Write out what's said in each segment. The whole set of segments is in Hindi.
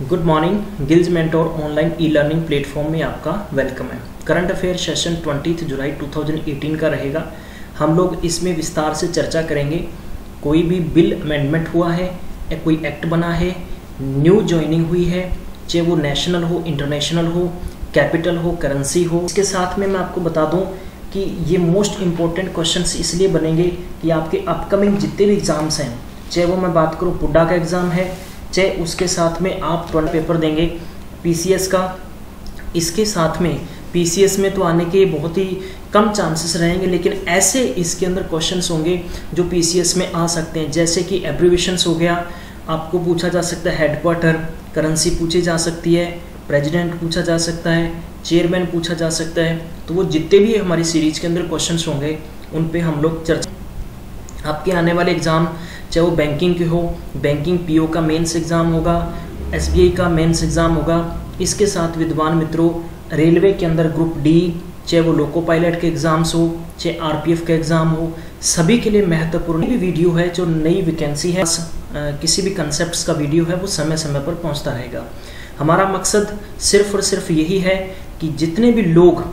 Good morning. गिल्ज mentor online e learning platform में आपका वेलकम है। करंट अफेयर सेशन 20 जुलाई 2018 का रहेगा। हम लोग इसमें विस्तार से चर्चा करेंगे। कोई भी बिल अमेंडमेंट हुआ है या कोई एक्ट बना है, न्यू ज्वाइनिंग हुई है, चाहे वो नेशनल हो, इंटरनेशनल हो, कैपिटल हो, करेंसी हो। इसके साथ में मैं आपको बता दूं कि ये मोस्ट इम्पोर्टेंट क्वेश्चंस इसलिए बनेंगे कि आपके अपकमिंग जितने भी एग्जाम्स हैं, चाहे वो मैं बात करूँ पुड्डा का एग्ज़ाम है, चाहे उसके साथ में आप 20 पेपर देंगे पीसीएस का। इसके साथ में पीसीएस में तो आने के बहुत ही कम चांसेस रहेंगे, लेकिन ऐसे इसके अंदर क्वेश्चंस होंगे जो पीसीएस में आ सकते हैं। जैसे कि एब्रीविएशंस हो गया, आपको पूछा जा सकता है हेडक्वार्टर, करेंसी पूछी जा सकती है, प्रेसिडेंट पूछा जा सकता है, चेयरमैन पूछा जा सकता है। तो वो जितने भी हमारी सीरीज के अंदर क्वेश्चंस होंगे उन पे हम लोग चर्चा। आपके आने वाले एग्ज़ाम चाहे वो बैंकिंग के हो, बैंकिंग पीओ का मेंस एग्ज़ाम होगा, एसबीआई का मेंस एग्ज़ाम होगा। इसके साथ विद्वान मित्रों, रेलवे के अंदर ग्रुप डी, चाहे वो लोको पायलट के एग्ज़ाम्स हो, चाहे आरपीएफ का एग्ज़ाम हो, सभी के लिए महत्वपूर्ण भी वीडियो है। जो नई वैकेंसी है, किसी भी कंसेप्ट का वीडियो है, वो समय समय पर पहुंचता रहेगा। हमारा मकसद सिर्फ और सिर्फ यही है कि जितने भी लोग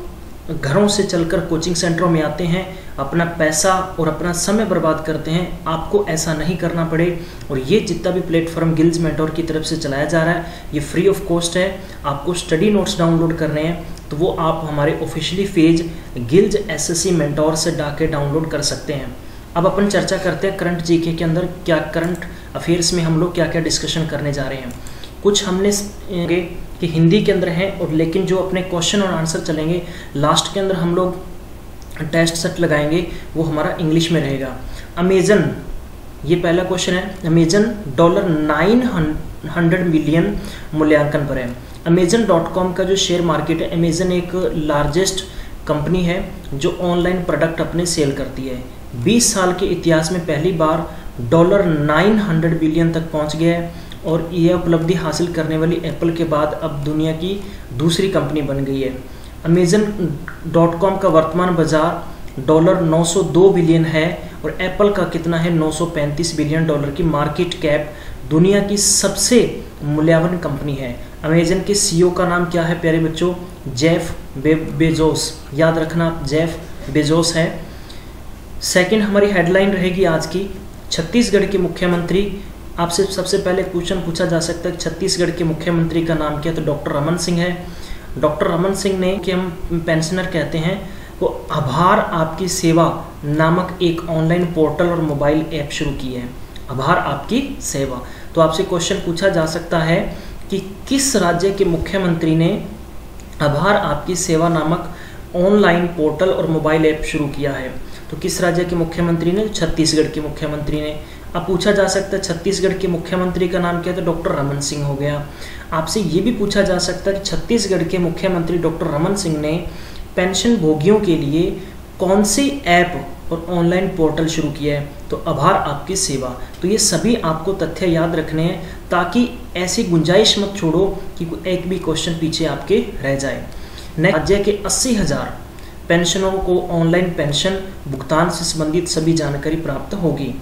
घरों से चलकर कोचिंग सेंटरों में आते हैं, अपना पैसा और अपना समय बर्बाद करते हैं, आपको ऐसा नहीं करना पड़े। और ये जितना भी प्लेटफॉर्म गिल्ज मेंटोर की तरफ से चलाया जा रहा है, ये फ्री ऑफ कॉस्ट है। आपको स्टडी नोट्स डाउनलोड करने हैं तो वो आप हमारे ऑफिशियली पेज गिल्ज एसएससी मेंटोर से जाके डाउनलोड कर सकते हैं। अब अपन चर्चा करते हैं करंट जीके के अंदर क्या करंट अफेयर्स में हम लोग क्या क्या डिस्कशन करने जा रहे हैं। कुछ हमने कि हिंदी के अंदर है, और लेकिन जो अपने क्वेश्चन और आंसर चलेंगे लास्ट के अंदर हम लोग टेस्ट सेट लगाएंगे, वो हमारा इंग्लिश में रहेगा। अमेजन, ये पहला क्वेश्चन है। अमेजन $900 मिलियन मूल्यांकन पर है। अमेजन.com का जो शेयर मार्केट है, अमेजन एक लार्जेस्ट कंपनी है जो ऑनलाइन प्रोडक्ट अपने सेल करती है। 20 साल के इतिहास में पहली बार $900 बिलियन तक पहुंच गया है, और यह उपलब्धि हासिल करने वाली एप्पल के बाद अब दुनिया की दूसरी कंपनी बन गई है। अमेजन.com का वर्तमान बाजार $902 बिलियन है, और एप्पल का कितना है, $935 बिलियन की मार्केट कैप दुनिया की सबसे मूल्यवान कंपनी है। अमेजन के सीईओ का नाम क्या है प्यारे बच्चों? Jeff Bezos. याद रखना, जेफ बेजोस है। सेकंड हमारी हेडलाइन रहेगी आज की, छत्तीसगढ़ के मुख्यमंत्री। आपसे सबसे पहले क्वेश्चन पूछा जा सकता है छत्तीसगढ़ के मुख्यमंत्री का नाम क्या है, तो डॉक्टर रमन सिंह है। डॉक्टर रमन सिंह ने, कि हम पेंशनर कहते हैं, वो आभार आपकी सेवा नामक एक ऑनलाइन पोर्टल और मोबाइल ऐप शुरू की है। आभार आपकी सेवा। तो आपसे क्वेश्चन पूछा जा सकता है कि किस राज्य के मुख्यमंत्री ने आभार आपकी सेवा नामक ऑनलाइन पोर्टल और मोबाइल ऐप शुरू किया है? तो किस राज्य के मुख्यमंत्री ने? छत्तीसगढ़ के मुख्यमंत्री ने। अब पूछा जा सकता है छत्तीसगढ़ के मुख्यमंत्री का नाम क्या है, तो डॉक्टर रमन सिंह हो गया। आपसे ये भी पूछा जा सकता है कि छत्तीसगढ़ के मुख्यमंत्री डॉक्टर रमन सिंह ने पेंशन भोगियों के लिए कौन सी ऐप और ऑनलाइन पोर्टल शुरू किया है? तो आभार आपकी सेवा। तो ये सभी आपको तथ्य याद रखने हैं, ताकि ऐसी गुंजाइश मत छोड़ो कि एक भी क्वेश्चन पीछे आपके रह जाए। राज्य के 80,000 पेंशनरों को ऑनलाइन पेंशन भुगतान से संबंधित सभी जानकारी प्राप्त होगी।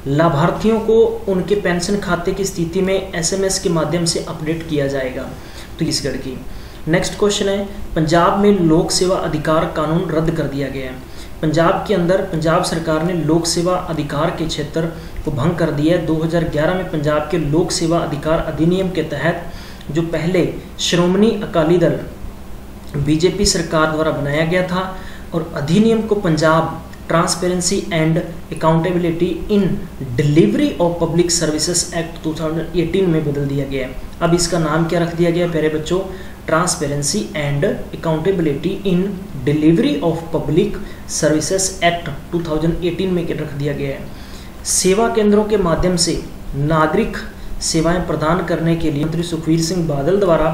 लाभार्थियों को उनके पेंशन खाते की स्थिति में एसएमएस के माध्यम से अपडेट किया जाएगा। तो छत्तीसगढ़ की। नेक्स्ट क्वेश्चन है, पंजाब में लोक सेवा अधिकार कानून रद्द कर दिया गया है। पंजाब के अंदर पंजाब सरकार ने लोक सेवा अधिकार के क्षेत्र को भंग कर दिया है। 2011 में पंजाब के लोक सेवा अधिकार अधिनियम के तहत, जो पहले श्रोमणी अकाली दल बीजेपी सरकार द्वारा बनाया गया था, और अधिनियम को Punjab transparency and accountability in delivery of public services act 2018 में बदल दिया गया है। अब इसका नाम क्या रख दिया गया प्यारे बच्चों? Transparency and accountability in delivery of public services act 2018 में रख दिया गया है। सेवा केंद्रों के माध्यम से नागरिक सेवाएं प्रदान करने के लिए मंत्री सुखबीर सिंह बादल द्वारा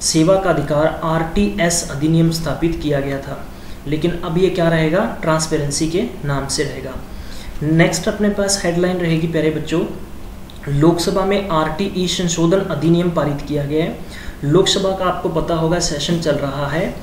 सेवा का अधिकार आरटीएस अधिनियम स्थापित किया गया था, लेकिन अब ये क्या रहेगा? ट्रांसपेरेंसी के नाम से रहेगा। नेक्स्ट अपने पास हेडलाइन रहेगी प्यारे बच्चों, लोकसभा में आरटीई संशोधन अधिनियम पारित किया गया है। लोकसभा का आपको पता होगा सेशन चल रहा है,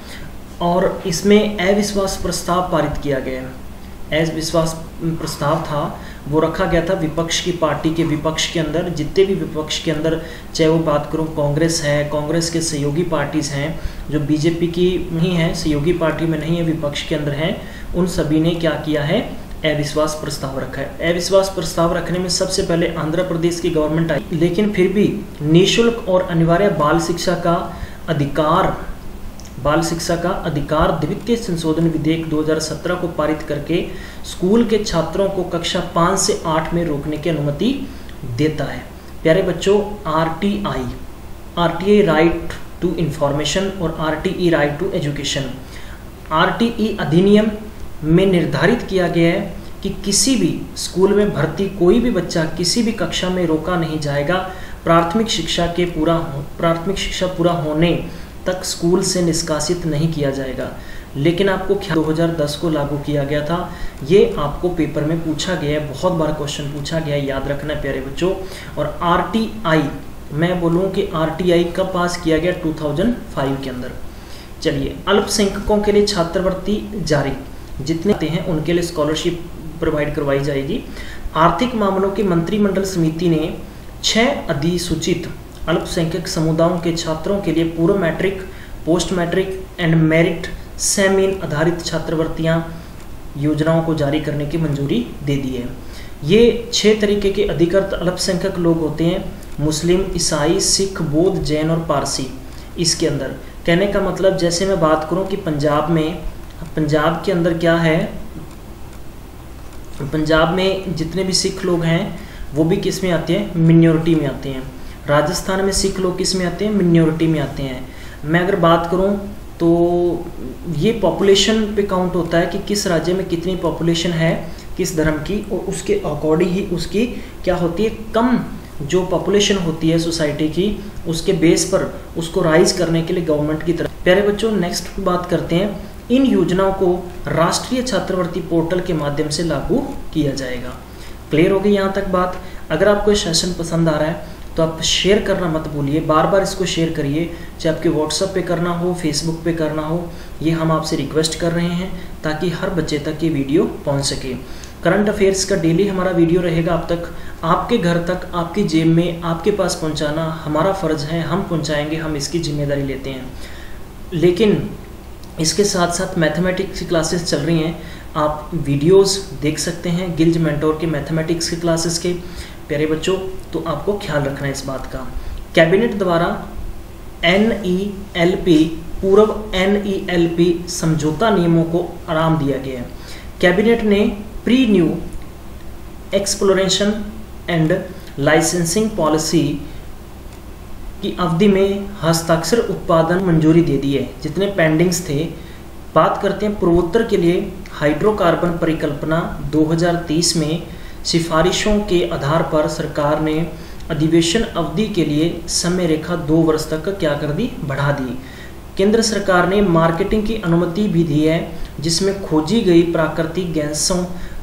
और इसमें अविश्वास प्रस्ताव पारित किया गया है। अविश्वास प्रस्ताव था, वो रखा गया था विपक्ष की पार्टी के विपक्ष के अंदर, जितने भी विपक्ष के अंदर, चाहे वो बात करूँ कांग्रेस है, कांग्रेस के सहयोगी पार्टीज़ हैं जो बीजेपी की नहीं है, सहयोगी पार्टी में नहीं है, विपक्ष के अंदर हैं, उन सभी ने क्या किया है, अविश्वास प्रस्ताव रखा है। अविश्वास प्रस्ताव रखने में सबसे पहले आंध्र प्रदेश की गवर्नमेंट आई, लेकिन फिर भी निःशुल्क और अनिवार्य बाल शिक्षा का अधिकार द्वितीय संशोधन विधेयक 2017 को पारित करके स्कूल के छात्रों को कक्षा 5 से 8 में रोकने की अनुमति देता है। प्यारे बच्चों, आरटीआई राइट टू इंफॉर्मेशन और RTE right to education, RTE अधिनियम में निर्धारित किया गया है कि किसी भी स्कूल में भर्ती कोई भी बच्चा किसी भी कक्षा में रोका नहीं जाएगा। प्राथमिक शिक्षा पूरा होने तक स्कूल से निष्कासित नहीं किया जाएगा। लेकिन आपको 2010 को लागू किया गया था। ये आपको पेपर में पूछा गया है, बहुत बार क्वेश्चन पूछा गया है, याद रखना प्यारे बच्चों। और आरटीआई, मैं बोलूँ कि आरटीआई कब पास किया गया, 2005 के अंदर। चलिए, अल्पसंख्यकों के लिए छात्रवृत्ति जारी, जितने आते हैं उनके लिए स्कॉलरशिप प्रोवाइड करवाई जाएगी। आर्थिक मामलों की मंत्रिमंडल समिति ने 6 अधिसूचित अल्पसंख्यक समुदायों के छात्रों के लिए पूर्व matric, post matric and merit सेमीन आधारित छात्रवृत्तियां योजनाओं को जारी करने की मंजूरी दे दी है। ये 6 तरीके के अधिकृत अल्पसंख्यक लोग होते हैं, मुस्लिम, ईसाई, सिख, बौद्ध, जैन और पारसी। इसके अंदर कहने का मतलब, जैसे मैं बात करूं कि पंजाब के अंदर क्या है, पंजाब में जितने भी सिख लोग हैं वो भी किस में आते हैं, मिनॉरिटी में आते हैं। राजस्थान में सिख लोग किस में आते हैं, मिनॉरिटी में आते हैं। मैं अगर बात करूं तो ये पॉपुलेशन पे काउंट होता है कि किस राज्य में कितनी पॉपुलेशन है किस धर्म की, और उसके अकॉर्डिंग ही उसकी क्या होती है, कम जो पॉपुलेशन होती है सोसाइटी की, उसके बेस पर उसको राइज करने के लिए गवर्नमेंट की तरफ। प्यारे बच्चों, नेक्स्ट बात करते हैं, इन योजनाओं को राष्ट्रीय छात्रवृत्ति पोर्टल के माध्यम से लागू किया जाएगा। क्लियर हो गई यहाँ तक बात। अगर आपको ये सेशन पसंद आ रहा है तो आप शेयर करना मत भूलिए, बार बार इसको शेयर करिए, चाहे आपके व्हाट्सएप पे करना हो, फेसबुक पे करना हो, ये हम आपसे रिक्वेस्ट कर रहे हैं ताकि हर बच्चे तक ये वीडियो पहुंच सके। करंट अफेयर्स का डेली हमारा वीडियो रहेगा, अब तक आपके घर तक, आपकी जेब में, आपके पास पहुंचाना हमारा फ़र्ज़ है, हम पहुंचाएंगे, हम इसकी जिम्मेदारी लेते हैं। लेकिन इसके साथ साथ मैथमेटिक्स की क्लासेस चल रही हैं, आप वीडियोस देख सकते हैं गिल्ज मेंटोर के मैथमेटिक्स की क्लासेस के। प्यारे बच्चों, तो आपको ख्याल रखना है इस बात का। कैबिनेट द्वारा NELP, पूर्व NELP समझौता नियमों को आराम दिया गया है। कैबिनेट ने pre new exploration and licensing policy की अवधि में हस्ताक्षर उत्पादन मंजूरी दे दी है, जितने पेंडिंग्स थे। बात करते हैं पूर्वोत्तर के लिए हाइड्रोकार्बन परिकल्पना 2030 में सिफारिशों के आधार पर सरकार ने अधिवेशन अवधि के लिए समय रेखा 2 वर्ष तक क्या कर दी, बढ़ा दी। केंद्र सरकार ने मार्केटिंग की अनुमति भी दी है, जिसमें खोजी गई प्राकृतिक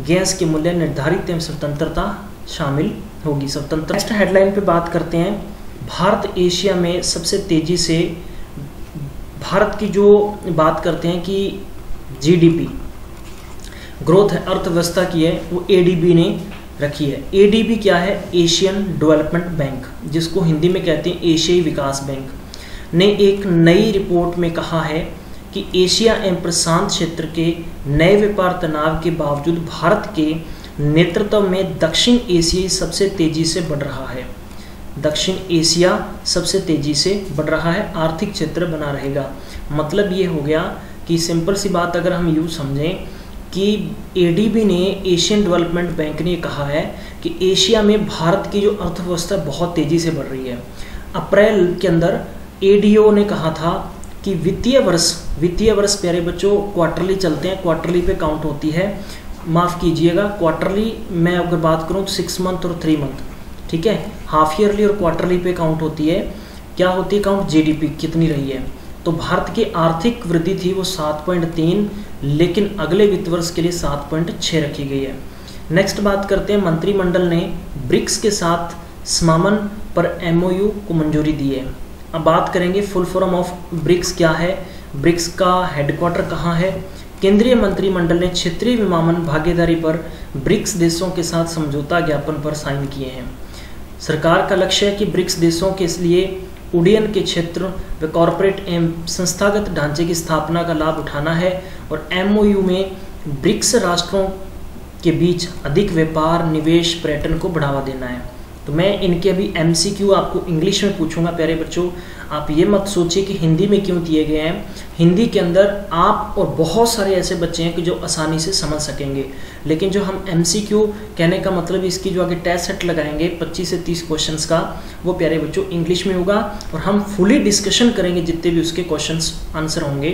गैस के मूल्य निर्धारित एवं स्वतंत्रता शामिल होगी। स्वतंत्र। नेक्स्ट हेडलाइन पे बात करते हैं, भारत एशिया में सबसे तेजी से, भारत की जो बात करते हैं कि GDP ग्रोथ है, अर्थव्यवस्था की है, वो ADB ने रखी है। ADB क्या है, एशियन डेवलपमेंट बैंक, जिसको हिंदी में कहते हैं एशियाई विकास बैंक, ने एक नई रिपोर्ट में कहा है कि एशिया एवं प्रशांत क्षेत्र के नए व्यापार तनाव के बावजूद भारत के नेतृत्व में दक्षिण एशिया सबसे तेजी से बढ़ रहा है। दक्षिण एशिया सबसे तेजी से बढ़ रहा है, आर्थिक क्षेत्र बना रहेगा। मतलब ये हो गया कि सिंपल सी बात अगर हम यूँ समझें कि ADB ने, एशियन डेवलपमेंट बैंक ने कहा है कि एशिया में भारत की जो अर्थव्यवस्था बहुत तेज़ी से बढ़ रही है। अप्रैल के अंदर ADO ने कहा था कि वित्तीय वर्ष प्यारे बच्चों क्वार्टरली चलते हैं, क्वार्टरली पे काउंट होती है, माफ़ कीजिएगा क्वार्टरली, मैं अगर बात करूँ 6 मंथ और 3 मंथ, ठीक है, हाफ ईयरली और क्वार्टरली पे काउंट होती है। क्या होती है काउंट, GDP कितनी रही है। तो भारत की आर्थिक वृद्धि थी वो 7.3, लेकिन अगले वित्त वर्ष के लिए 7.6 रखी गई है। नेक्स्ट बात करते हैं, मंत्रिमंडल ने ब्रिक्स के साथ समागम पर MOU को मंजूरी दी है। अब बात करेंगे फुल फॉर्म ऑफ ब्रिक्स क्या है, ब्रिक्स का हेडक्वार्टर कहाँ है। केंद्रीय मंत्रिमंडल ने क्षेत्रीय विमानन भागीदारी पर ब्रिक्स देशों के साथ समझौता ज्ञापन पर साइन किए हैं। सरकार का लक्ष्य है कि ब्रिक्स देशों के लिए उड्डयन के क्षेत्र व कॉरपोरेट एवं संस्थागत ढांचे की स्थापना का लाभ उठाना है और MOU में ब्रिक्स राष्ट्रों के बीच अधिक व्यापार, निवेश, पर्यटन को बढ़ावा देना है। तो मैं इनके अभी MCQ आपको इंग्लिश में पूछूंगा। प्यारे बच्चों, आप ये मत सोचिए कि हिंदी में क्यों दिए गए हैं। हिंदी के अंदर आप और बहुत सारे ऐसे बच्चे हैं कि जो आसानी से समझ सकेंगे, लेकिन जो हम MCQ कहने का मतलब इसकी जो आगे टेस्ट सेट लगाएंगे 25 से 30 क्वेश्चंस का, वो प्यारे बच्चों इंग्लिश में होगा और हम फुली डिस्कशन करेंगे जितने भी उसके क्वेश्चंस आंसर होंगे।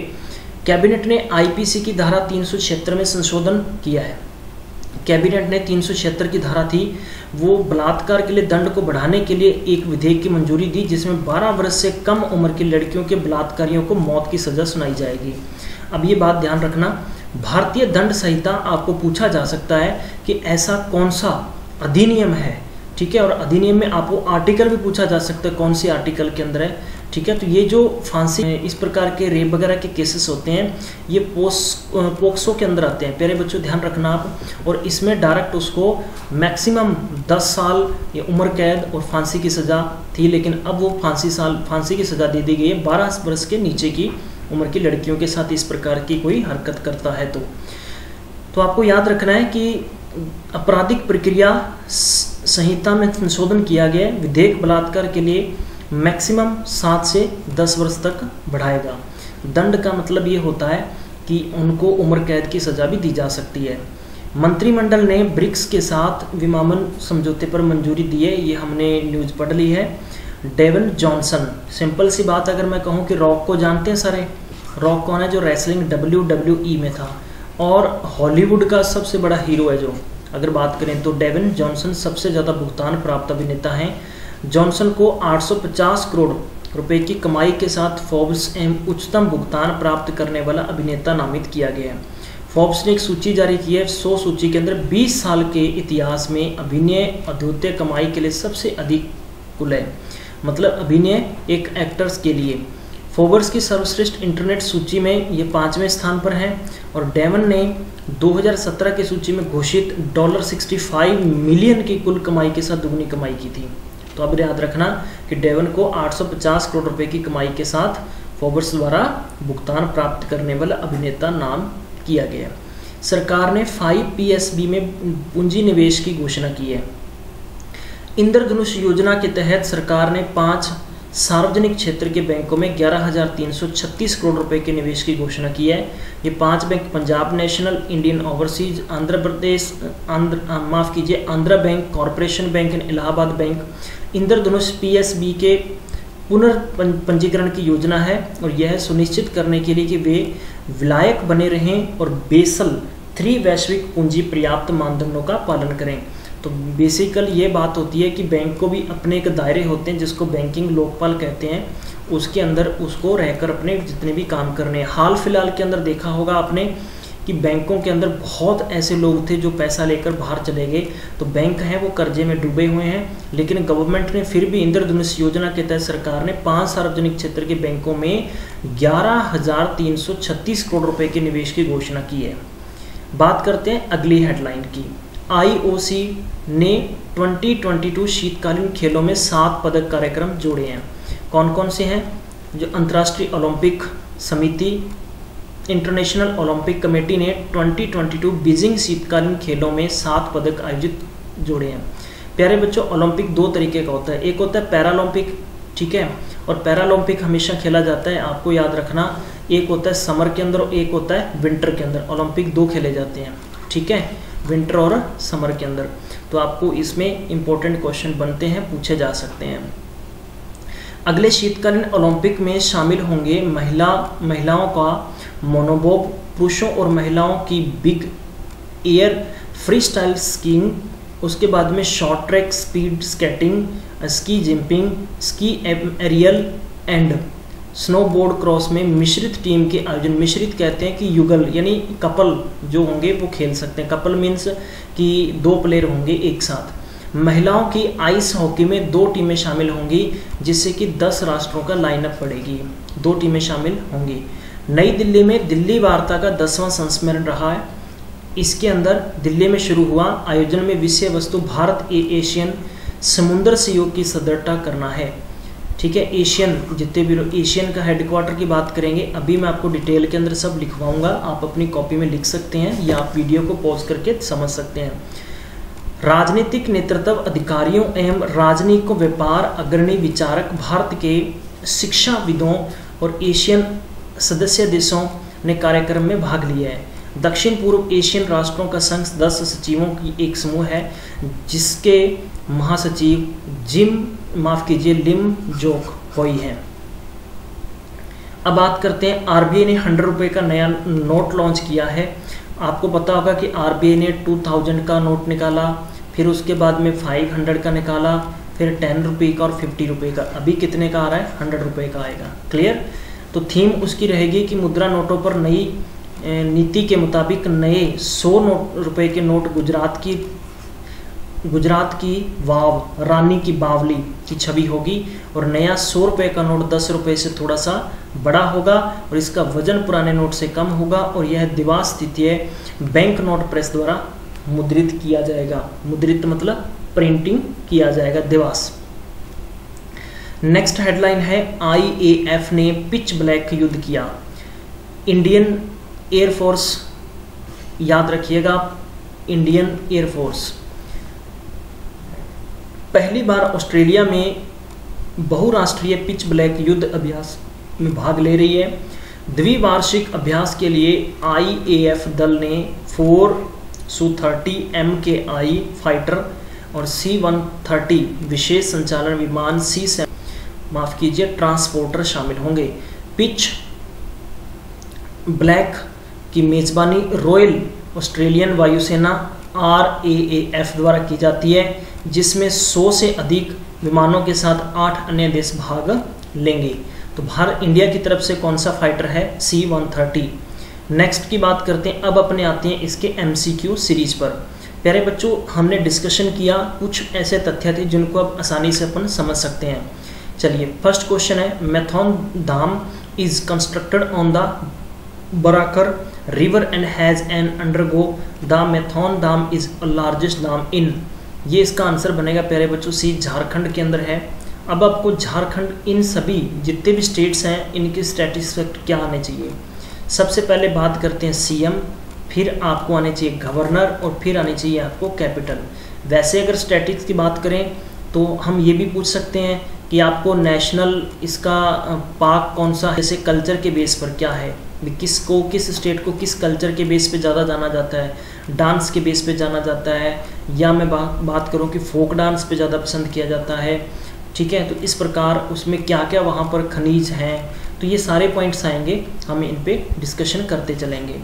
कैबिनेट ने IPC की धारा 376 में संशोधन किया है। कैबिनेट ने 376 की धारा थी, वो बलात्कार के लिए दंड को बढ़ाने के लिए एक विधेयक की मंजूरी दी, जिसमें 12 वर्ष से कम उम्र की लड़कियों के बलात्कारियों को मौत की सज़ा सुनाई जाएगी। अब ये बात ध्यान रखना, भारतीय दंड संहिता आपको पूछा जा सकता है कि ऐसा कौन सा अधिनियम है, ठीक है, और अधिनियम में आपको आर्टिकल भी पूछा जा सकता है कौन सी आर्टिकल के अंदर है, ठीक है। तो ये जो फांसी इस प्रकार के रेप वगैरह के केसेस होते हैं ये पोक्सो के अंदर आते हैं, प्यारे बच्चों ध्यान रखना आप। और इसमें डायरेक्ट उसको मैक्सिमम 10 साल या उम्र कैद और फांसी की सज़ा थी, लेकिन अब वो फांसी की सज़ा दे दी गई है 12 वर्ष के नीचे की उम्र की लड़कियों के साथ इस प्रकार की कोई हरकत करता है तो आपको याद रखना है कि आपराधिक प्रक्रिया संहिता में संशोधन किया गया। विधेयक बलात्कार के लिए मैक्सिमम 7 से 10 वर्ष तक बढ़ाएगा। दंड का मतलब ये होता है कि उनको उम्र कैद की सज़ा भी दी जा सकती है। मंत्रिमंडल ने ब्रिक्स के साथ विमानन समझौते पर मंजूरी दी है, ये हमने न्यूज़ पढ़ ली है। डेवन जॉनसन, सिंपल सी बात अगर मैं कहूँ कि रॉक को जानते हैं सारे, रॉक कौन है, जो रेसलिंग WWE में था और हॉलीवुड का सबसे बड़ा हीरो है। जो अगर बात करें तो डेवन जॉनसन सबसे ज़्यादा भुगतान प्राप्त अभिनेता हैं। जॉनसन को 850 करोड़ रुपए की कमाई के साथ फोर्ब्स एवं उच्चतम भुगतान प्राप्त करने वाला अभिनेता नामित किया गया है। फोर्ब्स ने एक सूची जारी की है, 100 सूची के अंदर 20 साल के इतिहास में अभिनय अद्वितीय कमाई के लिए सबसे अधिक कुल है, मतलब अभिनय एक एक्टर्स के लिए। फोर्ब्स की सर्वश्रेष्ठ इंटरनेट सूची में ये 5वें स्थान पर हैं और डेवन ने 2017 की सूची में घोषित $65 मिलियन की कुल कमाई के साथ दुगनी कमाई की थी। तो अब याद रखना कि डेवन को 850 करोड़ रुपए की कमाई के साथ फोर्ब्स द्वारा भुगतान प्राप्त करने वाला अभिनेता नाम किया गया। सरकार ने 5PSB में पूंजी निवेश की घोषणा की है। इंद्रधनुष योजना के तहत सरकार ने 5 सार्वजनिक क्षेत्र के बैंकों में 11,336 करोड़ रुपए के निवेश की घोषणा की है। ये 5 bank Punjab national, Indian overseas, Andhra bank, corporation bank and Allahabad bank. Indradhanush PSB के पुनर्पंजीकरण की योजना है और यह सुनिश्चित करने के लिए कि वे विलायक बने रहें और बेसल 3 वैश्विक पूंजी पर्याप्त मानदंडों का पालन करें। तो बेसिकल ये बात होती है कि बैंक को भी अपने एक दायरे होते हैं जिसको बैंकिंग लोकपाल कहते हैं, उसके अंदर उसको रहकर अपने जितने भी काम करने हैं। हाल फिलहाल के अंदर देखा होगा आपने कि बैंकों के अंदर बहुत ऐसे लोग थे जो पैसा लेकर बाहर चले गए, तो बैंक हैं वो कर्जे में डूबे हुए हैं, लेकिन गवर्नमेंट ने फिर भी इंद्रधनुष योजना के तहत सरकार ने 5 सार्वजनिक क्षेत्र के बैंकों में 11,336 करोड़ रुपए के निवेश की घोषणा की है। बात करते हैं अगली हेडलाइन की। IOC ने 2022 शीतकालीन खेलों में 7 पदक कार्यक्रम जोड़े हैं। कौन कौन से हैं? जो अंतर्राष्ट्रीय ओलंपिक समिति, इंटरनेशनल ओलंपिक कमेटी ने 2022 बीजिंग शीतकालीन खेलों में 7 पदक आयोजित जोड़े हैं। प्यारे बच्चों, ओलंपिक 2 तरीके का होता है, एक होता है पैरालंपिक, ठीक है, और पैरालंपिक हमेशा खेला जाता है, आपको याद रखना, एक होता है समर के अंदर और एक होता है विंटर के अंदर। ओलंपिक 2 खेले जाते हैं, ठीक है, विंटर और समर के अंदर। तो आपको इसमें इंपॉर्टेंट क्वेश्चन बनते हैं, पूछे जा सकते हैं। अगले शीतकालीन ओलंपिक में शामिल होंगे महिलाओं का मोनोबॉब, पुरुषों और महिलाओं की big air free style skiing, उसके बाद में short track, speed skating, ski jumping, ski aerial and snowboard cross में मिश्रित टीम के आयोजन। मिश्रित कहते हैं कि युगल यानी कपल जो होंगे वो खेल सकते हैं। कपल मीन्स कि 2 प्लेयर होंगे एक साथ। महिलाओं की आइस हॉकी में 2 टीमें शामिल होंगी, जिससे कि 10 राष्ट्रों का लाइनअप पड़ेगी, 2 टीमें शामिल होंगी। नई दिल्ली में दिल्ली वार्ता का 10वां संस्मरण रहा है। इसके अंदर दिल्ली में शुरू हुआ। आयोजन में विषय वस्तु भारत एशियन समुद्र सहयोग की सदृढ़ता करना है। ठीक है, एशियन जितने भी लोग एशियन का हेडक्वार्टर की बात करेंगे, अभी मैं आपको डिटेल के अंदर सब लिखवाऊंगा, आप अपनी कॉपी में लिख सकते हैं या आप वीडियो को पॉज करके समझ सकते हैं। राजनीतिक नेतृत्व अधिकारियों एवं राजनीतिक व्यापार अग्रणी विचारक भारत के शिक्षाविदों और एशियन सदस्य देशों ने कार्यक्रम में भाग लिया है। दक्षिण पूर्व एशियन राष्ट्रों का संघ 10 सचिवों की एक समूह है, जिसके महासचिव लिम जोक होई हैं। अब बात करते हैं, आरबीआई ने 100 रुपये का नया नोट लॉन्च किया है। आपको पता होगा कि आरबीआई ने 2000 का नोट निकाला, फिर उसके बाद में 500 का निकाला, फिर 10 रुपये का और 50 रुपये का। अभी कितने का आ रहा है? 100 रुपये का आएगा। क्लियर? तो थीम उसकी रहेगी कि मुद्रा नोटों पर नई नीति के मुताबिक नए 100 रुपये के नोट गुजरात की वाव रानी की बावली की छवि होगी, और नया 100 रुपये का नोट 10 रुपये से थोड़ा सा बड़ा होगा और इसका वजन पुराने नोट से कम होगा, और यह दिवास तृतीय बैंक नोट प्रेस द्वारा मुद्रित किया जाएगा। मुद्रित मतलब प्रिंटिंग किया जाएगा, दिवास। नेक्स्ट हेडलाइन है, आईएएफ ने पिच ब्लैक युद्ध किया। इंडियन एयरफोर्स, याद रखिएगा, इंडियन एयरफोर्स पहली बार ऑस्ट्रेलिया में बहुराष्ट्रीय पिच ब्लैक युद्ध अभ्यास में भाग ले रही है। द्विवार्षिक अभ्यास के लिए आईएएफ दल ने 4 Su-30 MKI फाइटर और C-130 विशेष संचालन विमान ट्रांसपोर्टर शामिल होंगे। पिच ब्लैक की मेजबानी रॉयल ऑस्ट्रेलियन वायुसेना RAAF द्वारा की जाती है, जिसमें 100 से अधिक विमानों के साथ 8 अन्य देश भाग लेंगे। तो भारत इंडिया की तरफ से कौन सा फाइटर है? C-130। नेक्स्ट की बात करते हैं, अब अपने आते हैं इसके MCQ सीरीज पर। प्यारे बच्चों, हमने डिस्कशन किया, कुछ ऐसे तथ्य थे जिनको अब आसानी से अपन समझ सकते हैं। चलिए, फर्स्ट क्वेश्चन है, Maithon dam is constructed on the Barakar river and has an undergo the Maithon dam is largest दाम इन। ये इसका आंसर बनेगा प्यारे बच्चों सी, झारखंड के अंदर है। अब आपको झारखंड, इन सभी जितने भी स्टेट्स हैं, इनकी स्टैटिस्टिक्स क्या आने चाहिए? सबसे पहले बात करते हैं सीएम, फिर आपको आने चाहिए गवर्नर, और फिर आने चाहिए आपको कैपिटल। वैसे अगर स्टैटिस्टिक्स की बात करें तो हम ये भी पूछ सकते हैं कि आपको नेशनल इसका पार्क कौन सा है, जैसे कल्चर के बेस पर क्या है, किस स्टेट को किस कल्चर के बेस पे ज़्यादा जाना जाता है, डांस के बेस पे जाना जाता है, या मैं बात करूं कि फोक डांस पे ज़्यादा पसंद किया जाता है। ठीक है, तो इस प्रकार उसमें क्या क्या वहाँ पर खनिज हैं, तो ये सारे पॉइंट्स आएंगे, हम इन पे डिस्कशन करते चलेंगे।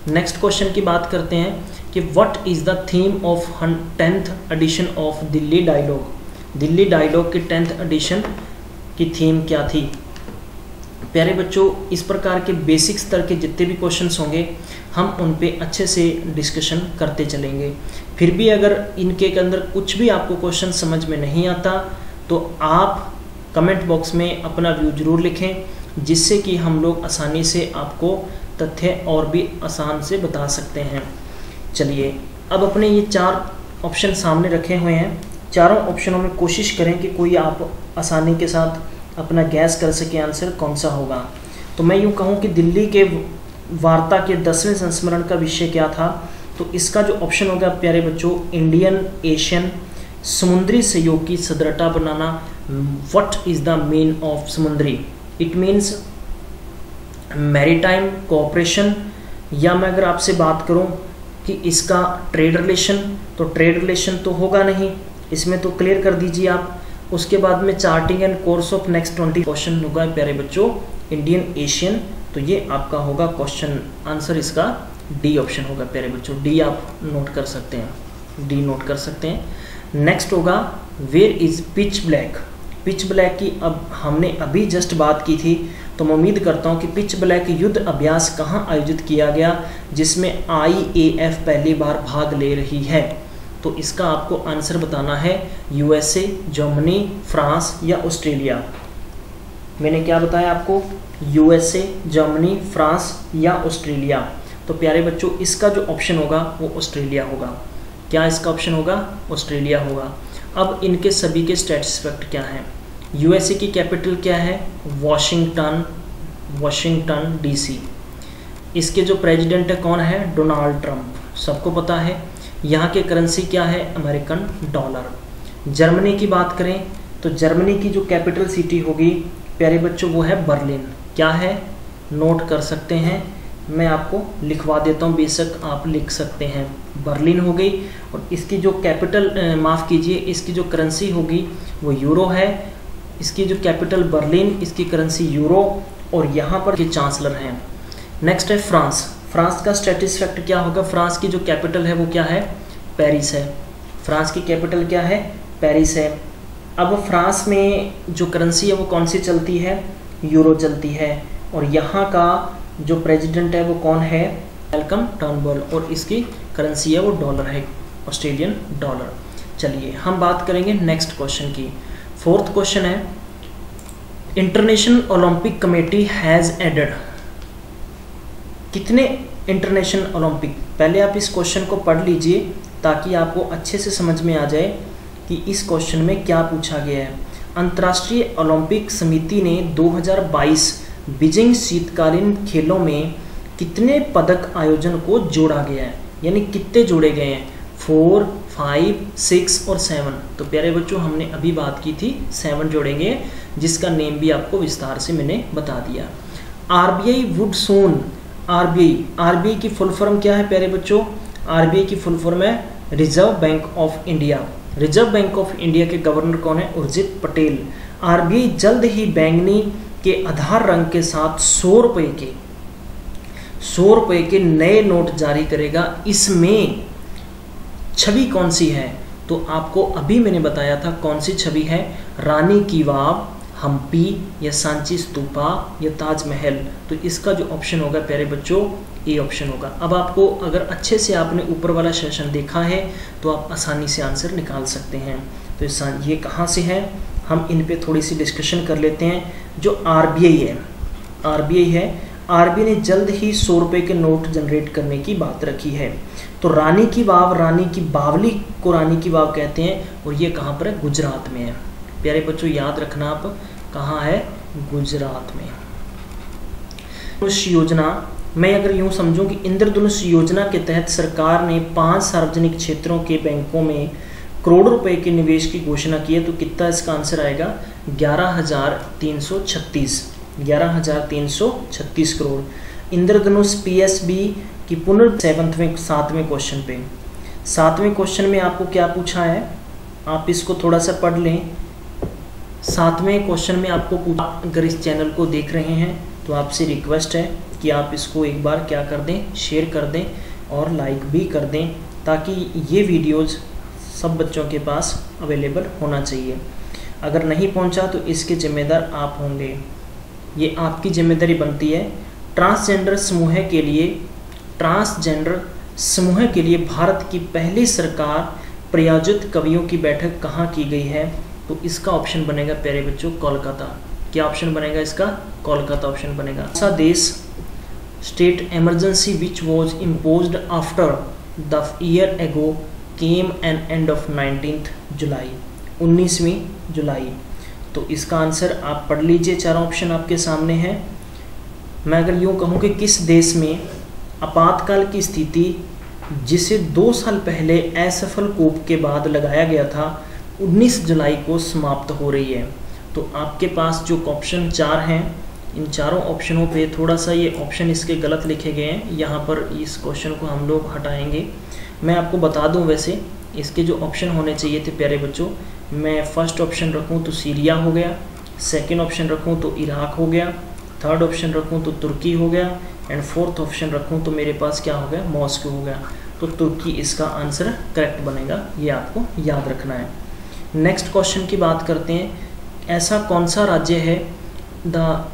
नेक्स्ट क्वेश्चन की बात करते हैं कि what is the theme of 10th edition of Delhi dialogue. Delhi dialogue की 10th एडिशन की थीम क्या थी? प्यारे बच्चों, इस प्रकार के बेसिक स्तर के जितने भी क्वेश्चंस होंगे हम उन पे अच्छे से डिस्कशन करते चलेंगे। फिर भी अगर इनके अंदर कुछ भी आपको क्वेश्चन समझ में नहीं आता तो आप कमेंट बॉक्स में अपना व्यू जरूर लिखें, जिससे कि हम लोग आसानी से आपको तथ्य और भी आसान से बता सकते हैं। चलिए, अब अपने ये 4 ऑप्शन सामने रखे हुए हैं, चारों ऑप्शनों में कोशिश करें कि कोई आप आसानी के साथ अपना गैस कर सके आंसर कौन सा होगा। तो मैं यूँ कहूँ कि दिल्ली के वार्ता के 10वें संस्मरण का विषय क्या था, तो इसका जो ऑप्शन होगा प्यारे बच्चों, इंडियन एशियन समुद्री सहयोग की सदृढ़ता बनाना। What is the mean of समुद्री? इट मीन्स मैरीटाइम कोऑपरेशन, या मैं अगर आपसे बात करूं कि इसका ट्रेड रिलेशन, तो ट्रेड रिलेशन तो होगा नहीं, इसमें तो क्लियर कर दीजिए आप। उसके बाद में charting and course of next 20 question होगा प्यारे बच्चों इंडियन एशियन, तो ये आपका होगा क्वेश्चन आंसर, इसका डी ऑप्शन होगा प्यारे बच्चों। डी आप नोट कर सकते हैं, डी नोट कर सकते हैं। नेक्स्ट होगा where is pitch black. Pitch black की अब हमने अभी जस्ट बात की थी, तो मैं उम्मीद करता हूँ कि पिच ब्लैक युद्ध अभ्यास कहाँ आयोजित किया गया जिसमें IAF पहली बार भाग ले रही है। तो इसका आपको आंसर बताना है USA, जर्मनी, फ्रांस या ऑस्ट्रेलिया। मैंने क्या बताया आपको? USA, जर्मनी, फ्रांस या ऑस्ट्रेलिया। तो प्यारे बच्चों इसका जो ऑप्शन होगा वो ऑस्ट्रेलिया होगा। क्या इसका ऑप्शन होगा? ऑस्ट्रेलिया होगा। अब इनके सभी के स्टेट्स इफेक्ट क्या हैं? यूएसए की कैपिटल क्या है? Washington DC. इसके जो प्रेसिडेंट है कौन है? डोनाल्ड ट्रंप, सबको पता है। यहाँ के करेंसी क्या है? American dollar. जर्मनी की बात करें तो जर्मनी की जो कैपिटल सिटी होगी प्यारे बच्चों वो है बर्लिन। क्या है? नोट कर सकते हैं, मैं आपको लिखवा देता हूँ, बेशक आप लिख सकते हैं। बर्लिन हो गई। और इसकी जो कैपिटल माफ़ कीजिए, इसकी जो करेंसी होगी वो यूरो है। इसकी जो कैपिटल बर्लिन, इसकी करेंसी यूरो, और यहाँ पर के चांसलर हैं। नेक्स्ट है फ्रांस। फ्रांस का स्टेटिस फैक्ट क्या होगा? फ्रांस की जो कैपिटल है वो क्या है? पेरिस है। फ्रांस की कैपिटल क्या है? पेरिस है। अब फ्रांस में जो करेंसी है वो कौन सी चलती है? यूरो चलती है। और यहाँ का जो प्रेसिडेंट है वो कौन है? वेलकम टर्नबुल, और इसकी करेंसी है वो डॉलर है, ऑस्ट्रेलियन डॉलर। चलिए हम बात करेंगे नेक्स्ट क्वेश्चन की। फोर्थ क्वेश्चन है, international Olympic committee has added. कितने इंटरनेशनल ओलंपिक? पहले आप इस क्वेश्चन को पढ़ लीजिए ताकि आपको अच्छे से समझ में आ जाए कि इस क्वेश्चन में क्या पूछा गया है। अंतर्राष्ट्रीय ओलंपिक समिति ने 2022 बीजिंग शीतकालीन खेलों में कितने पदक आयोजन को जोड़ा गया है, यानी कितने जोड़े गए हैं? 4, 5, 6 और 7। तो प्यारे बच्चों हमने अभी बात की थी 7 जोड़ेंगे, जिसका नेम भी आपको विस्तार से मैंने बता दिया। आरबीआई वुड सून, आरबीआई की फुल फॉर्म क्या है प्यारे बच्चों? आरबीआई की फुल फॉर्म है reserve bank of India. Reserve bank of India के गवर्नर कौन है? उर्जित पटेल। आरबीआई जल्द ही बैंगनी के आधार रंग के साथ 100 रुपए के नए नोट जारी करेगा। इसमें छवि कौन सी है? तो आपको अभी मैंने बताया था कौन सी छवि है। रानी की वाव, हम्पी या सांची स्तूपा या ताजमहल। तो इसका जो ऑप्शन होगा प्यारे बच्चों ए ऑप्शन होगा। अब आपको अगर अच्छे से आपने ऊपर वाला सेशन देखा है तो आप आसानी से आंसर निकाल सकते हैं। तो ये कहाँ से है, हम इन पे थोड़ी सी डिस्कशन कर लेते हैं। जो आरबीआई है, आरबीआई ने जल्द ही 100 रुपये के नोट जनरेट करने की बात रखी है। तो रानी की वाव, रानी की बावली को रानी की वाव कहते हैं, और ये कहाँ पर है? गुजरात में है। प्यारे बच्चों याद रखना आप, कहाँ है? गुजरात में। उस योजना, मैं अगर यूँ समझूं कि इंद्रधनुष योजना के तहत सरकार ने 5 सार्वजनिक क्षेत्रों के बैंकों में करोड़ रुपए के निवेश की घोषणा की है, तो कितना इसका आंसर आएगा? 11,336 करोड़। इंद्रधनुष पीएसबी की पुनर् 7वें क्वेश्चन पे, 7वें क्वेश्चन में आपको क्या पूछा है, आप इसको थोड़ा सा पढ़ लें। 7वें क्वेश्चन में आपको पूछा, अगर इस चैनल को देख रहे हैं तो आपसे रिक्वेस्ट है कि आप इसको एक बार क्या कर दें, शेयर कर दें और लाइक भी कर दें, ताकि ये वीडियोज़ सब बच्चों के पास अवेलेबल होना चाहिए। अगर नहीं पहुंचा तो इसके जिम्मेदार आप होंगे, ये आपकी जिम्मेदारी बनती है। ट्रांसजेंडर समूह के लिए भारत की पहली सरकार प्रायोजित कवियों की बैठक कहाँ की गई है? तो इसका ऑप्शन बनेगा प्यारे बच्चों कोलकाता। क्या ऑप्शन बनेगा इसका? कोलकाता ऑप्शन बनेगा। ऐसा देश state emergency which was imposed after the year ago came an end of 19th July, 19वीं जुलाई। तो इसका आंसर आप पढ़ लीजिए, चारों ऑप्शन आपके सामने हैं। मैं अगर यूँ कहूँ कि किस देश में आपातकाल की स्थिति जिसे 2 साल पहले असफल कूप के बाद लगाया गया था 19 जुलाई को समाप्त हो रही है, तो आपके पास जो ऑप्शन 4 हैं, इन चारों ऑप्शनों पे थोड़ा सा ये ऑप्शन इसके गलत लिखे गए हैं। यहाँ पर इस क्वेश्चन को हम लोग हटाएंगे। मैं आपको बता दूं, वैसे इसके जो ऑप्शन होने चाहिए थे प्यारे बच्चों, मैं फर्स्ट ऑप्शन रखूं तो सीरिया हो गया, सेकंड ऑप्शन रखूं तो इराक हो गया, थर्ड ऑप्शन रखूं तो तुर्की हो गया, एंड फोर्थ ऑप्शन रखूं तो मेरे पास क्या हो गया? मॉस्को हो गया। तो तुर्की इसका आंसर करेक्ट बनेगा, ये आपको याद रखना है। नेक्स्ट क्वेश्चन की बात करते हैं। ऐसा कौन सा राज्य है the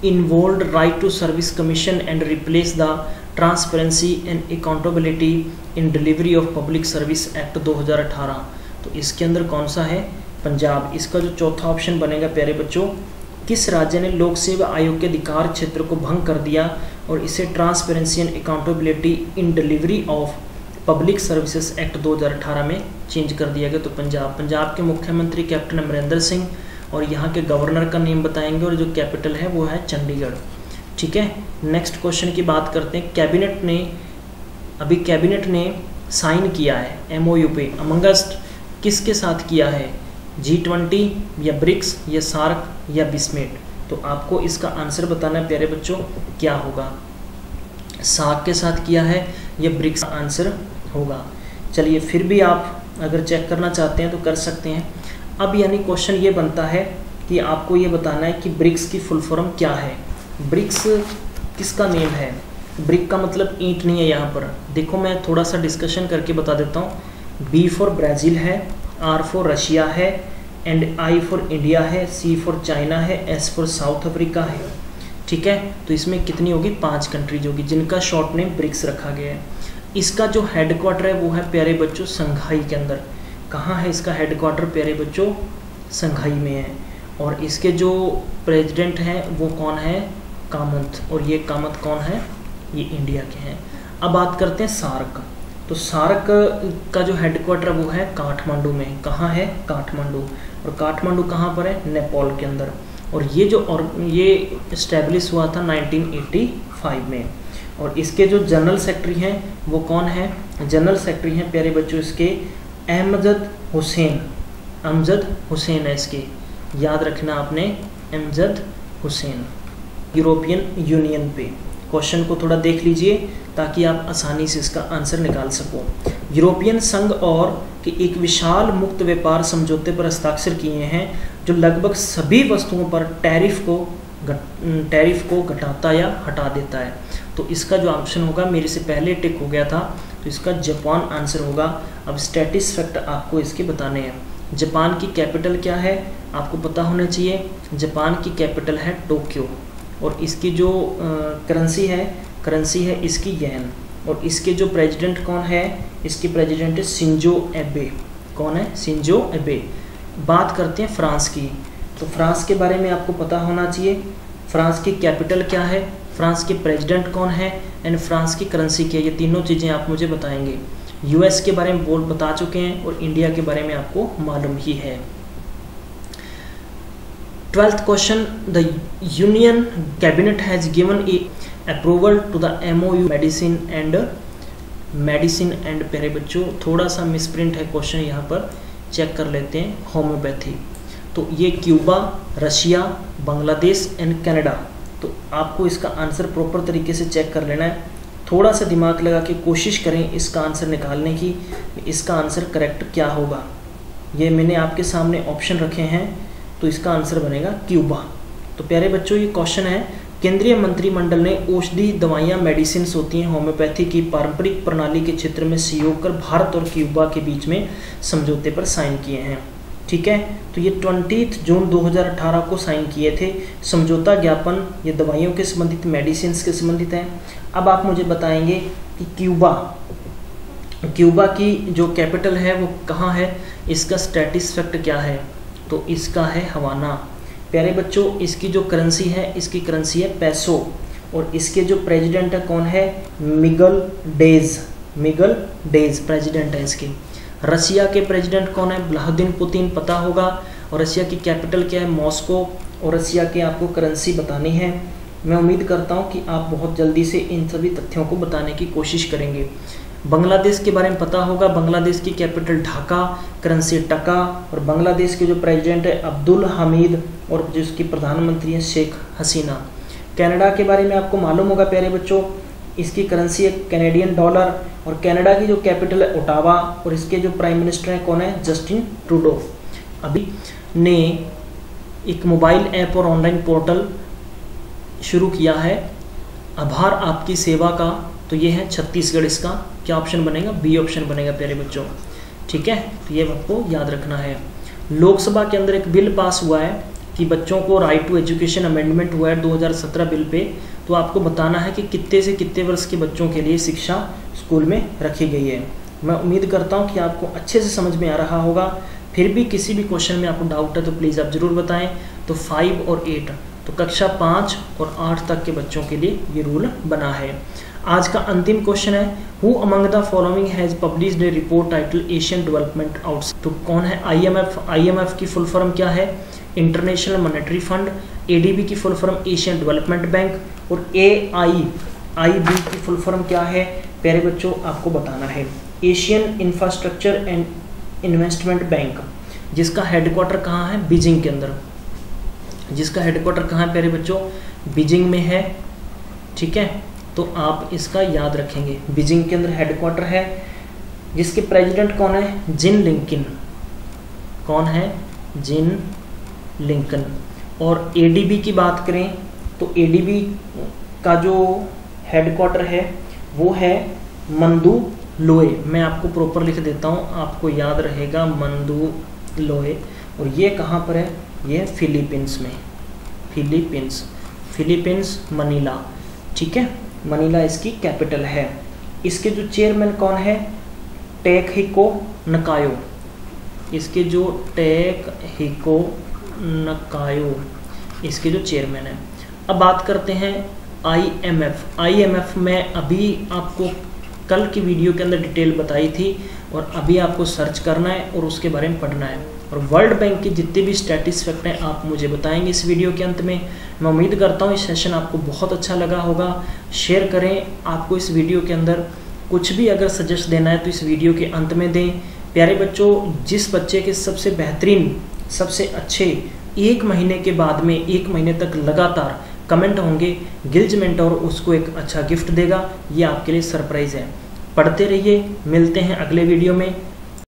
involved right to service commission and replace the transparency and accountability in delivery of public service act 2018? तो इसके अंदर कौन सा है? पंजाब। इसका जो चौथा ऑप्शन बनेगा प्यारे बच्चों किस राज्य ने लोक सेवा आयोग के अधिकार क्षेत्र को भंग कर दिया और इसे transparency and accountability in delivery of public services act 2018 में चेंज कर दिया गया? तो पंजाब के मुख्यमंत्री कैप्टन अमरिंदर सिंह, और यहाँ के गवर्नर का नेम बताएंगे और जो कैपिटल है वो है चंडीगढ़। ठीक है, नेक्स्ट क्वेश्चन की बात करते हैं। कैबिनेट ने साइन किया है MOU पे अमंगस्ट किसके साथ किया है? G20 या ब्रिक्स या सार्क या बिस्मेट? तो आपको इसका आंसर बताना है प्यारे बच्चों, क्या होगा? सार्क के साथ किया है या ब्रिक्स का आंसर होगा। चलिए फिर भी आप अगर चेक करना चाहते हैं तो कर सकते हैं। अब यानी क्वेश्चन ये बनता है कि आपको ये बताना है कि ब्रिक्स की फुल फॉर्म क्या है। ब्रिक्स किसका नेम है? ब्रिक का मतलब ईंट नहीं है यहाँ पर। देखो मैं थोड़ा सा डिस्कशन करके बता देता हूँ। B फॉर ब्राज़ील है, R फॉर रशिया है, एंड I फॉर इंडिया है, C फॉर चाइना है, S फॉर साउथ अफ्रीका है। ठीक है, तो इसमें कितनी होगी? 5 कंट्रीज होगी जिनका शॉर्ट नेम ब्रिक्स रखा गया है। इसका जो हेडक्वार्टर है वो है प्यारे बच्चों संघाई के अंदर। कहाँ है इसका हेडक्वार्टर प्यारे बच्चों? संघाई में है। और इसके जो प्रेसिडेंट हैं वो कौन है? कामत। और ये कामत कौन है? ये इंडिया के हैं। अब बात करते हैं सार्क। तो सार्क का जो हेडक्वार्टर वो है काठमांडू में। कहाँ है? काठमांडू। और काठमांडू कहाँ पर है? नेपाल के अंदर। और ये इस्टेब्लिश हुआ था 1985 में। और इसके जो जनरल सेक्रेटरी हैं वो कौन है? जनरल सेक्रेटरी हैं प्यारे बच्चों इसके अहमद हुसैन है इसके, याद रखना आपने, अहमद हुसैन। यूरोपियन यूनियन पे क्वेश्चन को थोड़ा देख लीजिए ताकि आप आसानी से इसका आंसर निकाल सको। यूरोपियन संघ और के एक विशाल मुक्त व्यापार समझौते पर हस्ताक्षर किए हैं जो लगभग सभी वस्तुओं पर टैरिफ को घटाता या हटा देता है। तो इसका जो ऑप्शन होगा, मेरे से पहले टिक हो गया था, तो इसका जापान आंसर होगा। अब स्टैटिस फैक्ट आपको इसके बताने हैं। जापान की कैपिटल क्या है? आपको पता होना चाहिए। जापान की कैपिटल है टोक्यो। और इसकी जो करेंसी है इसकी येन। और इसके जो प्रेसिडेंट कौन है? इसके प्रेसिडेंट है शिंजो एबे। कौन है? शिंजो एबे। बात करते हैं फ्रांस की। तो फ्रांस के बारे में आपको पता होना चाहिए। फ्रांस की कैपिटल क्या है? फ्रांस के प्रेसिडेंट कौन है? एंड फ्रांस की करेंसी क्या है? ये तीनों चीज़ें आप मुझे बताएंगे। US के बारे में बता चुके हैं और इंडिया के बारे में आपको मालूम ही है। 12th question, the union cabinet has given a approval to the MOU medicine and प्यारे बच्चों थोड़ा सा मिसप्रिंट है क्वेश्चन, यहाँ पर चेक कर लेते हैं। होम्योपैथी, तो ये Cuba, Russia, Bangladesh and Canada. तो आपको इसका आंसर प्रॉपर तरीके से चेक कर लेना है। थोड़ा सा दिमाग लगा के कोशिश करें इसका आंसर निकालने की, इसका आंसर करेक्ट क्या होगा। ये मैंने आपके सामने ऑप्शन रखे हैं, तो इसका आंसर बनेगा क्यूबा। तो प्यारे बच्चों ये क्वेश्चन है, केंद्रीय मंत्रिमंडल ने औषधि दवाइयाँ मेडिसिन होती हैं होम्योपैथी की पारंपरिक प्रणाली के क्षेत्र में सहयोग कर भारत और क्यूबा के बीच में समझौते पर साइन किए हैं। ठीक है, तो ये 20 जून 2018 को साइन किए थे। समझौता ज्ञापन ये दवाइयों के संबंधित, मेडिसिन के संबंधित है। अब आप मुझे बताएंगे कि क्यूबा की जो कैपिटल है वो कहाँ है? इसका स्टैटिस फैक्ट क्या है? तो इसका है हवाना। प्यारे बच्चों इसकी जो करेंसी है, इसकी करेंसी है पैसो। और इसके जो प्रेसिडेंट है कौन है? मिगल डेज प्रेसिडेंट है इसके। रशिया के प्रेसिडेंट कौन है? व्लादिमीर पुतिन, पता होगा। और रशिया की कैपिटल क्या है? मॉस्को। और रशिया की आपको करेंसी बतानी है। मैं उम्मीद करता हूँ कि आप बहुत जल्दी से इन सभी तथ्यों को बताने की कोशिश करेंगे। बांग्लादेश के बारे में पता होगा। बांग्लादेश की कैपिटल ढाका, करेंसी टका। और बांग्लादेश के जो प्रेसिडेंट है अब्दुल हमीद और जिसकी प्रधानमंत्री है शेख हसीना। कनाडा के बारे में आपको मालूम होगा प्यारे बच्चों, इसकी करेंसी है कैनेडियन डॉलर। और कनाडा की जो कैपिटल है ओटावा। और इसके जो प्राइम मिनिस्टर हैं कौन है? Justin Trudeau. अभी ने एक मोबाइल ऐप और ऑनलाइन पोर्टल शुरू किया है, आभार आपकी सेवा का। तो ये है छत्तीसगढ़। इसका क्या ऑप्शन बनेगा? बी ऑप्शन बनेगा प्यारे बच्चों। ठीक है, तो ये आपको याद रखना है। लोकसभा के अंदर एक बिल पास हुआ है कि बच्चों को राइट टू एजुकेशन अमेंडमेंट हुआ है 2017 बिल पे। तो आपको बताना है कि कितने से कितने वर्ष के बच्चों के लिए शिक्षा स्कूल में रखी गई है। मैं उम्मीद करता हूँ कि आपको अच्छे से समझ में आ रहा होगा। फिर भी किसी भी क्वेश्चन में आपको डाउट है तो प्लीज़ आप ज़रूर बताएं। तो 5 और 8, तो कक्षा 5 और 8 तक के बच्चों के लिए ये रूल बना है। आज का अंतिम क्वेश्चन है, who among the following has published A report title Asian development outs. तो कौन है? IMF की फुल फॉर्म क्या है? International monetary fund. ADB की full form Asian development bank. और AIIB की फुल फॉर्म क्या है प्यारे बच्चों, आपको बताना है। Asian infrastructure and investment bank, जिसका हेडक्वार्टर कहाँ है? बीजिंग के अंदर। जिसका हेडक्वार्टर कहाँ है प्यारे बच्चों? बीजिंग में है। ठीक है, तो आप इसका याद रखेंगे, बीजिंग के अंदर हेडक्वार्टर है। जिसके प्रेसिडेंट कौन है? जिन लिंकन। कौन है? जिन लिंकन। और ADB की बात करें तो ADB का जो हेडक्वार्टर है वो है मंदू लोए। मैं आपको प्रॉपर लिख देता हूँ, आपको याद रहेगा, मंदू लोए। और ये कहाँ पर है? ये फिलीपींस में। Philippines Manila. ठीक है, मनीला इसकी कैपिटल है। इसके जो चेयरमैन कौन है? टेकहिको नकायो। इसके जो टेकहिको नकायो इसके जो चेयरमैन है। अब बात करते हैं IMF में अभी आपको कल की वीडियो के अंदर डिटेल बताई थी, और अभी आपको सर्च करना है और उसके बारे में पढ़ना है। और वर्ल्ड बैंक के जितने भी स्टैटिस फैक्ट हैं आप मुझे बताएंगे इस वीडियो के अंत में। मैं उम्मीद करता हूँ इस सेशन आपको बहुत अच्छा लगा होगा। शेयर करें। आपको इस वीडियो के अंदर कुछ भी अगर सजेस्ट देना है तो इस वीडियो के अंत में दें। प्यारे बच्चों, जिस बच्चे के सबसे बेहतरीन, सबसे अच्छे 1 महीने के बाद में 1 महीने तक लगातार कमेंट होंगे, गिल्ज मेंटोर उसको एक अच्छा गिफ्ट देगा। ये आपके लिए सरप्राइज़ है। पढ़ते रहिए, मिलते हैं अगले वीडियो में।